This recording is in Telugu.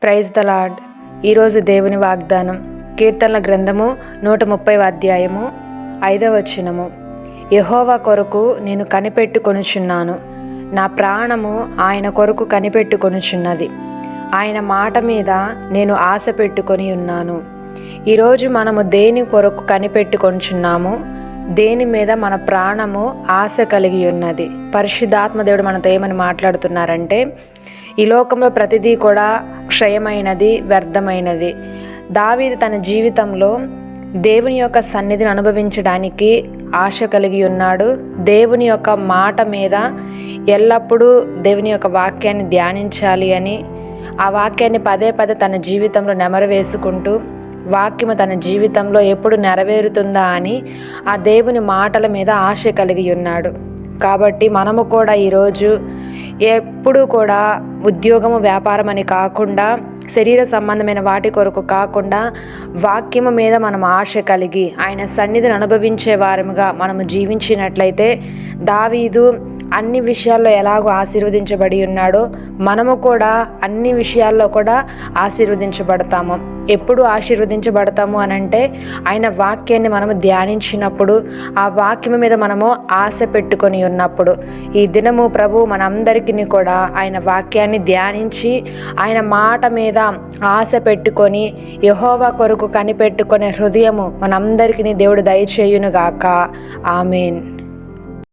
Praise the lord. ఈరోజు దేవుని వాగ్దానం కీర్తనల గ్రంథము 130వ అధ్యాయము 5వ వచనము. యెహోవా కొరకు నేను కనిపెట్టుకొనుచున్నాను, నా ప్రాణము ఆయన కొరకు కనిపెట్టుకొనుచున్నది, ఆయన మాట మీద నేను ఆశ పెట్టుకొని ఉన్నాను. ఈరోజు మనము దేని కొరకు కనిపెట్టుకొనుచున్నాము, దేని మీద మన ప్రాణము ఆశ కలిగి ఉన్నది? పరిశుద్ధాత్మ దేవుడు మనతో ఏమని మాట్లాడుతున్నారంటే, ఈ లోకంలో ప్రతిదీ కూడా క్షయమైనది, వ్యర్థమైనది. దావీదు తన జీవితంలో దేవుని యొక్క సన్నిధిని అనుభవించడానికి ఆశ కలిగి ఉన్నాడు. దేవుని యొక్క మాట మీద ఎల్లప్పుడూ దేవుని యొక్క వాక్యాన్ని ధ్యానించాలి అని, ఆ వాక్యాన్ని పదే పదే తన జీవితంలో నెమరవేసుకుంటూ, వాక్యము తన జీవితంలో ఎప్పుడు నెరవేరుతుందా అని ఆ దేవుని మాటల మీద ఆశ కలిగి ఉన్నాడు. కాబట్టి మనము కూడా ఈరోజు ఎప్పుడు కూడా ఉద్యోగము, వ్యాపారం అని కాకుండా, శరీర సంబంధమైన వాటి కొరకు కాకుండా, వాక్యము మీద మనం ఆశ కలిగి ఆయన సన్నిధిని అనుభవించే వారముగా మనము జీవించినట్లయితే, దావీదు అన్ని విషయాల్లో ఎలాగో ఆశీర్వదించబడి ఉన్నాడో మనము కూడా అన్ని విషయాల్లో కూడా ఆశీర్వదించబడతాము. ఎప్పుడు ఆశీర్వదించబడతాము అనంటే, ఆయన వాక్యాన్ని మనము ధ్యానించినప్పుడు, ఆ వాక్యము మీద మనము ఆశ పెట్టుకొని ఉన్నప్పుడు. ఈ దినము ప్రభు మనందరికీ కూడా ఆయన వాక్యాన్ని ధ్యానించి, ఆయన మాట మీద ఆశ పెట్టుకొని, యెహోవా కొరకు కనిపెట్టుకునే హృదయము మనందరికీ దేవుడు దయచేయునుగాక. ఆమేన్.